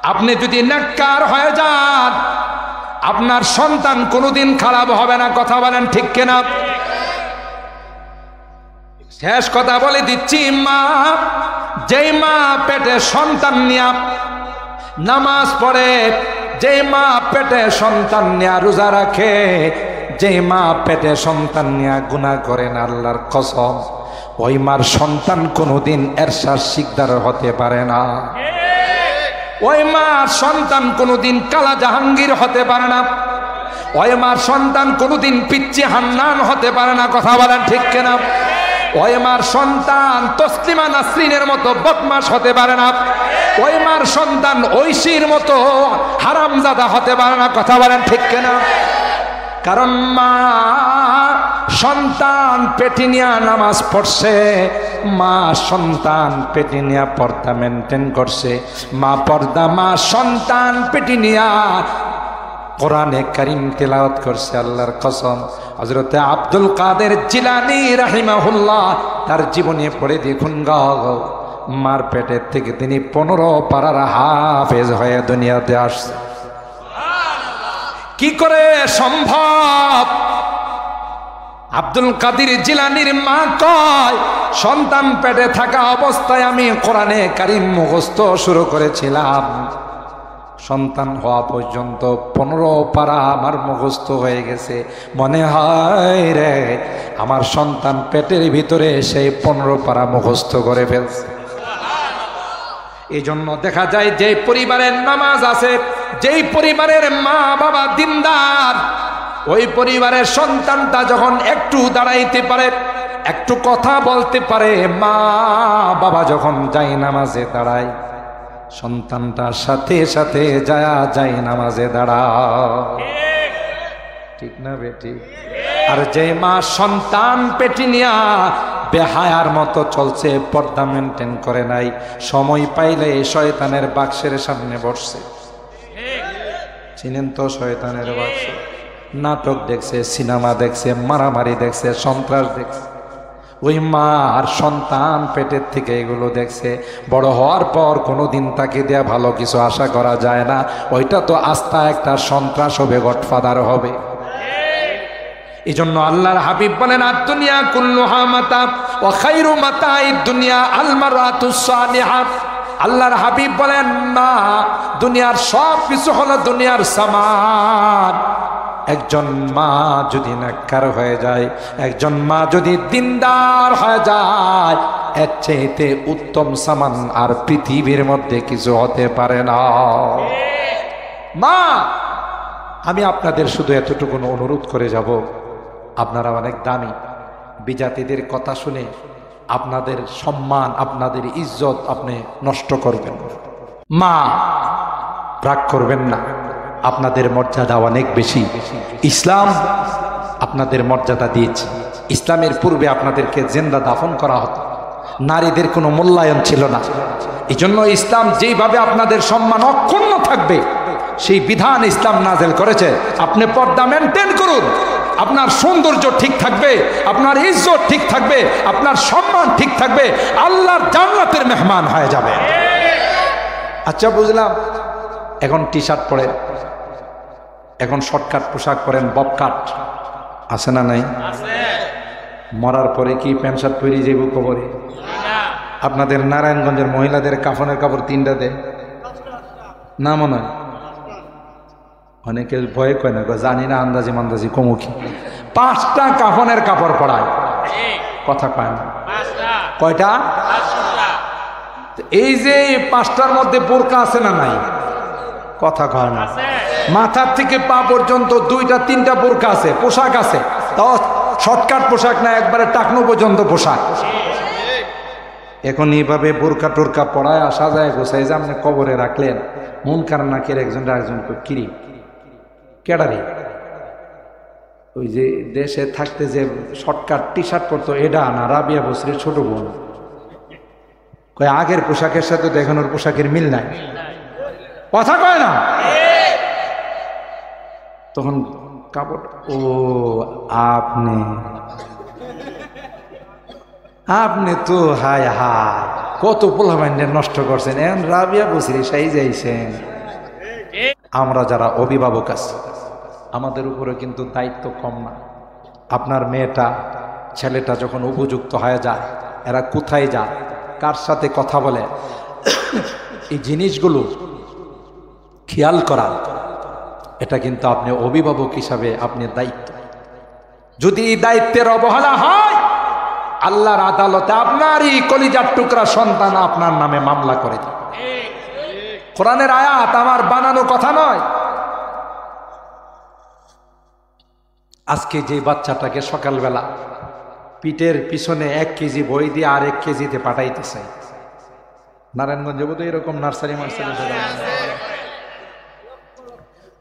আপনি যদি নেককার হয়ে যান, আপনার সন্তান কোনোদিন খারাপ হবে না। কথা বলেন ঠিক কিনা? শেষ কথা বলে দিচ্ছি, মা, যেই মা পেটে সন্তান নিয়া নামাজ পড়ে, যেই মা পেটে সন্তান নিয়া রোজা রাখে, যেই মা পেটে সন্তান নিয়া গুনাহ করেন, আল্লাহর কসম ওই মার সন্তান কোনোদিন এরশাদ শিকদার হতে পারে না। ওই মার সন্তান কোনোদিন কালা জাহাঙ্গীর হতে পারে না। ওই মার সন্তান কোনোদিন পিচ্চি হান্নান হতে পারে না। কথা বলেন ঠিক কিনা? ওই মার সন্তান তসলিমা নাসরিনের মতো বদমাশ হতে পারে না। ওই মার সন্তান ঐশীর মতো হারামজাদা হতে পারে না। কথা বলেন ঠিক কিনা? কারণ মা সন্তান পেটে নিয়া নামাজ পড়ছে, মা সন্তান পেটে নিয়া পর্দা মেনটেন করছে, মা পর্দা, মা সন্তান পেটে নিয়া কোরআনে কারীম তেলাওয়াত করছে। আল্লাহর কসম, হযরতে আব্দুল কাদের জিলানী রাহিমাহুল্লাহ তার জীবনে পড়ে দেখুন গো, মার পেটের থেকে তিনি 15 পারার হাফেজ হয়ে দুনিয়াতে আসছে। কি করে সম্ভব? আব্দুল কাদের জিলানীর মা কয়, সন্তান পেটে থাকা অবস্থায় আমি কোরআনে কারীম মুখস্থ শুরু করেছিলাম, সন্তান হওয়া পর্যন্ত 15 পারা আমার মুখস্থ হয়ে গেছে। মনে হয় রে আমার সন্তান পেটের ভিতরে সেই 15 পারা মুখস্থ করে ফেলছে। এই জন্য দেখা যায় যে পরিবারের নামাজ আছে, যেই পরিবারের মা বাবা দিনদার, ওই পরিবারের সন্তানটা যখন একটু দাঁড়াইতে পারে, একটু কথা বলতে পারে, মা বাবা যখন যায় নামাজে দাঁড়ায়, সন্তানটার সাথে সাথে যায় নামাজে দাঁড়ায়। ঠিক না বেটি? আর যে মা সন্তান পেটে নিয়া বেহায়ার মতো চলছে, পর্দা মেনটেন করে নাই, সময় পাইলে শয়তানের বাক্সের সামনে বসছে। চিনেন তো শয়তানের বাক্স? নাটক দেখছে, সিনেমা দেখছে, মারামারি দেখছে, সন্ত্রাস দেখছে। ওই মা আর সন্তান পেটের থেকে এগুলো দেখছে। বড় হওয়ার পর কোনোদিন তাকে দেয়া ভালো কিছু আশা করা যায় না। ওইটা তো আস্থা একটা সন্ত্রাস হবে, গডফাদার হবে। এই জন্য আল্লাহর হাবিব বলেন, আদ-দুনিয়া কুল্লুহা মাতা ওয়া খায়রু মাতা'id দুনিয়া আল মারআতুস সালিহা। আল্লাহর হাবিব বলেন, না, দুনিয়ার সব কিছু হলো দুনিয়ার সামান। একজন মা যদি নেককার হয়ে যায়, একজন মা যদি দিনদার হয়ে যায়, এর চাইতে উত্তম সামান আর পৃথিবীর মধ্যে কিছু হতে পারে না। মা, আমি আপনাদের শুধু এতটুকু অনুরোধ করে যাব, আপনারা অনেক দামি, বিজাতিদের কথা শুনে আপনাদের সম্মান, আপনাদের ইজ্জত আপনি নষ্ট করবেন। মা, রাগ করবেন না, আপনাদের মর্যাদা অনেক বেশি। ইসলাম আপনাদের মর্যাদা দিয়েছে। ইসলামের পূর্বে আপনাদেরকে জিন্দা দাফন করা হতো, নারীদের কোনো মূল্যায়ন ছিল না। এই জন্য ইসলাম যেইভাবে আপনাদের সম্মান অক্ষুণ্ণ থাকবে সেই বিধান ইসলাম নাজেল করেছে। আপনি পর্দা মেনটেন করুন, আপনার সৌন্দর্য ঠিক থাকবে, আপনার ইজ্জত ঠিক থাকবে, আপনার সম্মান ঠিক থাকবে, আল্লাহর জান্নাতের মেহমান হয়ে যাবে। আচ্ছা বুঝলাম, এখন টি শার্ট পরেন, এখন শর্টকাট পোশাক পরেন, বব কাট আছে না নাই? মরার পরে কি প্যান্ট শার্ট পরে যাইব কবরে? আপনাদের নারায়ণগঞ্জের মহিলাদের কাফনের কাপড় 3টা দেয় না মনে হয়? অনেকে ভয় কয় না, জানি না, আন্দাজি মান্দাজি কমুখী 5টা কাফনের কাপড় পরায়, কথা কয় না। কয়টা? এই যে 5টার মধ্যে বোরকা আছে না নাই? কথা কয় না। মাথার থেকে পা পর্যন্ত 2টা 3টা বোরকা আছে, পোশাক আছে, তাও শর্টকাট পোশাক না, একবারে টাকনো পর্যন্ত পোশাক। এখন এইভাবে বোরকা টোরকা পড়ায় আসা যায়, গোসাই যে আপনি কবরে রাখলেন, মন কার নাকের একজন কিরি কেডারি, ওই যে দেশে থাকতে যে শর্টকাট টি শার্ট পরতো, এটা না রাবিয়া বসরির ছোট বোন। কয় আগের পোশাকের সাথে তো এখন ওর পোশাকের মিল নাই, কথা কয় না। তখন কাপড়, ও আপনি তো হায় হায় কত পোলা মাইন্ডের নষ্ট করছেন, এখন রাবিয়া বসরি সাই যাইছেন। আমরা যারা অভিভাবক আছি আমাদের উপরে কিন্তু দায়িত্ব কম না। আপনার মেয়েটা ছেলেটা যখন উপযুক্ত হয়ে যায়, এরা কোথায় যায়, কার সাথে কথা বলে, এই জিনিসগুলো খেয়াল করা, এটা কিন্তু আপনি অভিভাবক হিসাবে আপনি দায়িত্ব। যদি এই দায়িত্বের অবহেলা হয়, আল্লাহর আদালতে আপনারই কলিজার টুকরা সন্তান আপনার নামে মামলা করে দিবে। কোরআনের আয়াত, আমার বানানো কথা নয়। আজকে যে বাচ্চাটাকে সকালবেলা পিঠের পিছনে 1 কেজি বই দিয়ে আর 1 কেজিতে পাঠাইতেছে, নারায়ণগঞ্জে বোধহয় এরকম নার্সারি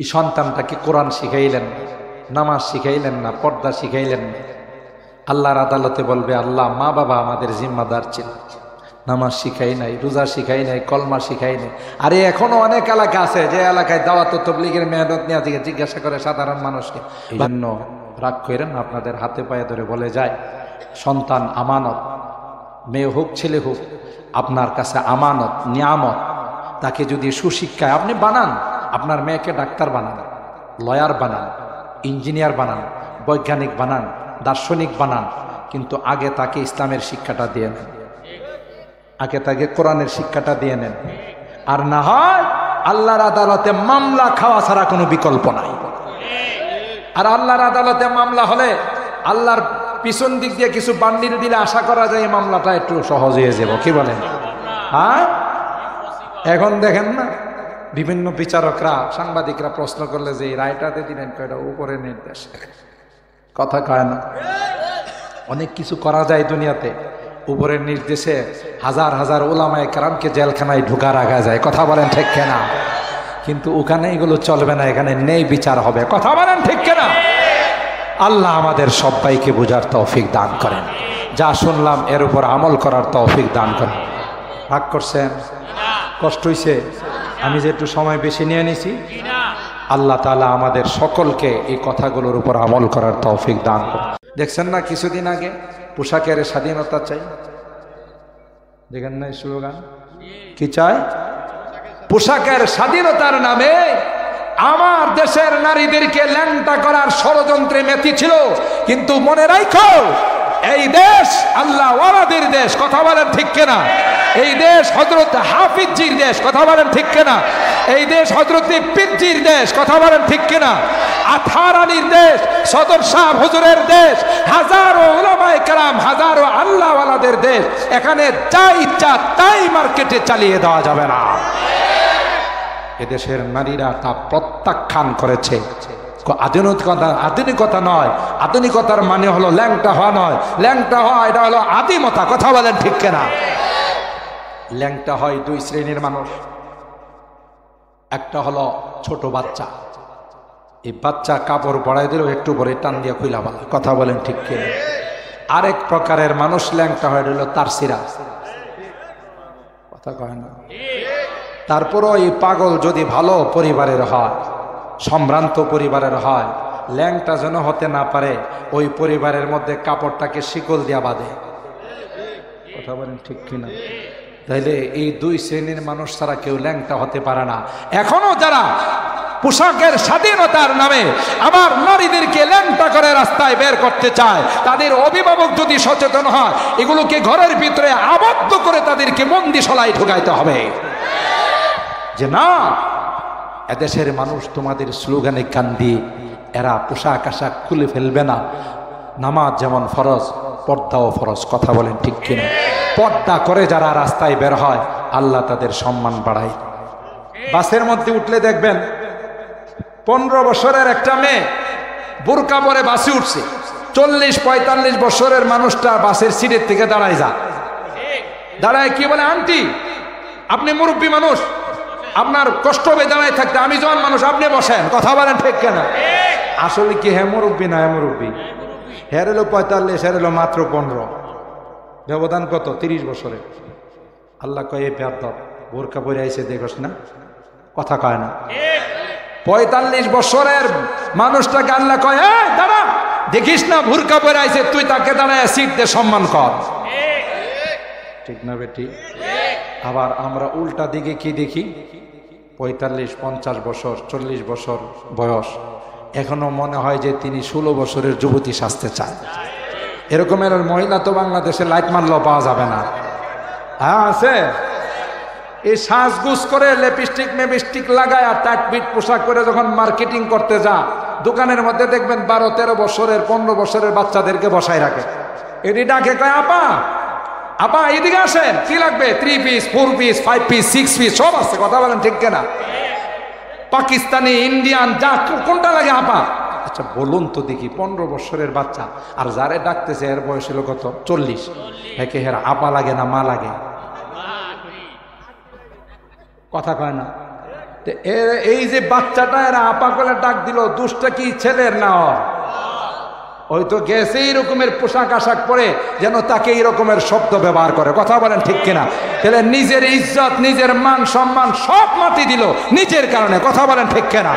এই সন্তানটাকে কোরআন শিখাইলেন, নামাজ শিখাইলেন না, পর্দা শিখাইলেন না। আল্লাহর আদালতে বলবে, আল্লাহ মা বাবা আমাদের জিম্মাদার ছিল, নামাজ শিখাই নাই, রোজা শিখাই নাই, কলমা শিখাই নাই। আরে এখনো অনেক এলাকা আছে যে এলাকায় দাওয়াত ও তাবলীগের মেহনত নিয়ে আজকে জিজ্ঞাসা করে সাধারণ মানুষকে। এই জন্য রাগ করেন, আপনাদের হাতে পায়ে ধরে বলে যায়, সন্তান আমানত, মেয়ে হোক ছেলে হোক আপনার কাছে আমানত, নিয়ামত। তাকে যদি সুশিক্ষায় আপনি বানান, আপনার মেয়েকে ডাক্তার বানান, লয়ার বানান, ইঞ্জিনিয়ার বানান, বৈজ্ঞানিক বানান, দার্শনিক বানান, কিন্তু আগে তাকে ইসলামের শিক্ষাটা দিয়ে নেন, আগে তাকে কোরআনের শিক্ষাটা দিয়ে নেন। আর না হয় আল্লাহর আদালতে মামলা খাওয়া ছাড়া কোনো বিকল্প নাই। আর আল্লাহর আদালতে মামলা হলে আল্লাহর পিছন দিক দিয়ে কিছু বান্ডিল দিলে আশা করা যায় এই মামলাটা একটু সহজ হয়ে যাব। কি বলেন? হ্যাঁ, এখন দেখেন না, বিভিন্ন বিচারকরা, সাংবাদিকরা প্রশ্ন করলে যে রায়টাতে দিলেন, কয়টা উপরে নির্দেশ, কথা কয় না। অনেক কিছু করা যায় দুনিয়াতে, উপরের নির্দেশে হাজার হাজার উলামায়ে কেরামকে জেলখানায় ঢুকা রাখা যায়, কথা বলেন ঠিক কিনা? কিন্তু ওখানে এগুলো চলবে না, এখানে নেই বিচার হবে, কথা বলেন ঠিক কিনা? আল্লাহ আমাদের সবাইকে বোঝার তৌফিক দান করেন, যা শুনলাম এর উপর আমল করার তৌফিক দান করেন। রাগ করছেন? কষ্ট হইছে আমি যে একটু সময় বেশি নিয়ে নিছি? আল্লাহ তাআলা আমাদের সকলকে এই কথাগুলোর উপর আমল করার তৌফিক দান করেন। দেখছেন না কিছুদিন আগে পোশাকের স্বাধীনতা চাই, দেখেন না স্লোগান? কি চাই? পোশাকের স্বাধীনতার নামে আমার দেশের নারীদেরকে ল্যাংটা করার ষড়যন্ত্রে মেতে ছিল। কিন্তু মনে রাখো, এই দেশ আল্লাহ ওয়ালাদের দেশ, কথা বলেন ঠিক কিনা? এই দেশ হযরত হাফিজজির দেশ, কথা বলেন ঠিক কিনা? এই দেশ হযরত পীরজির দেশ, কথা বলেন ঠিক কিনা? আথার আলীর দেশ, সদর শাহ হুজুরের দেশ, হাজারো উলামায়ে কেরাম, হাজারো আল্লাহ ওয়ালাদের দেশ। এখানে যা ইচ্ছা তাই মার্কেটে চালিয়ে দেওয়া যাবে না। এদেশের নারীরা তা প্রত্যাখ্যান করেছে। আধুনিকতা নয়, আধুনিকতার মানে হলো ল্যাংটা হওয়া নয়, ল্যাংটা হওয়া এটা হলো আদিমতা, কথা বলেন ঠিক কিনা? ল্যাংটা হয় 2 শ্রেণীর মানুষ। একটা হলো ছোট বাচ্চা, এই বাচ্চা কাপড় পরাই দিলেও একটু পরে টান দিয়ে খুইলা বলা, কথা বলেন ঠিক কিনা? আরেক প্রকারের মানুষ ল্যাংটা হয় হলো তারসিরা, কথা কয় না? তারপরও এই পাগল যদি ভালো পরিবারের হয়, সম্ভ্রান্ত পরিবারের হয়, ল্যাংটা যেন হতে না পারে, ওই পরিবারের মধ্যে কাপড়টাকে শিকল দিয়া বাঁধে, কথা বলেন ঠিক কিনা? তাইলে এই 2 শ্রেণীর মানুষ ছাড়া কেউ ল্যাংটা হতে পারে না। এখনো যারা পোশাকের স্বাধীনতার নামে আবার নারীদেরকে ল্যাংটা করে রাস্তায় বের করতে চায়, তাদের অভিভাবক যদি সচেতন হয়, এগুলোকে ঘরের ভিতরে আবদ্ধ করে তাদেরকে বন্দিশালায় ঢুকাইতে হবে। যে না, এদেশের মানুষ তোমাদের স্লোগানে কান্দি, এরা পোশাক আশাক খুলে ফেলবে না। নামাজ যেমন ফরজ, পর্দাও ফরজ, কথা বলেন ঠিক কিনা? পর্দা করে যারা রাস্তায় বের হয়, আল্লাহ তাদের সম্মান বাড়ায়। বাসের মধ্যে উঠলে দেখবেন 15 বছরের একটা মেয়ে বোরকা পরে বাসে উঠছে, 40-45 বছরের মানুষটা বাসের সিটের থেকে দাঁড়ায় দাঁড়ায় কি বলে, আন্টি আপনি মুরব্বী মানুষ, আপনার কষ্ট হবে দাঁড়ায় থাকতে, আমি জওয়ান মানুষ, আপনি বসেন, কথা বলেন ঠিক কেনা? আসলে কি হ্যাঁ মুরব্বী না হ্যাঁ মুরব্বী? হ্যাঁ হলো 45, হ্যাঁ হলো মাত্র 15, ব্যবধান কত? 30 বছরে। আল্লাহ কয়ে বেয়াদব, বোরকা পরে আইছে দেখোস না, কথা কয় না? 45 বছরের মানুষটাকে আল্লাহ কয়, এই দাঁড়া, দেখিস না বোরকা পরে আইছে, তুই তাকে দাঁড়ায় সিট দে, সম্মান কর, ঠিক না বেটি? আবার আমরা উল্টা দিকে কি দেখি, 45-50 বছর 40 বছর বয়স, এখনো মনে হয় যে তিনি 16 বছরের যুবতী সাজতে চায়। এরকমের মহিলা তো বাংলাদেশে লাইট মারলেও পাওয়া যাবে না। হ্যাঁ আছে। এই সাজগুজ করে লিপস্টিক মেপস্টিক লাগায় আর টাইট পোশাক করে যখন মার্কেটিং করতে যা, দোকানের মধ্যে দেখবেন 12-13 বছরের 15 বছরের বাচ্চাদেরকে বসায় রাখে। এটি ডাকে কয়, আপা আপা এদিকে আসেন, কি লাগবে? 3 পিস 4 পিস 5 পিস 6 পিস সব আছে। কথা বলেন ঠিক কিনা? পাকিস্তানি, ইন্ডিয়ান, যা কোনটা লাগে আপা? আচ্ছা বলুন তো দেখি, 15 বছরের বাচ্চা আর যারে ডাকতেছে এর বয়স হলো কত? 40। একে হের আপা লাগে না মা লাগে? কথা কয় না। এই যে বাচ্চাটা এরা আপা করে ডাক দিল, দুষ্টা কি ছেলের না? ওই তো গেছে এই রকমের পোশাক আশাক পরে যেন তাকে এই রকমের শব্দ ব্যবহার করে। কথা বলেন ঠিক কিনা? তাহলে নিজের ইজ্জত, নিজের মান সম্মান সব মাটি দিল নিজের কারণে। কথা বলেন ঠিক কিনা?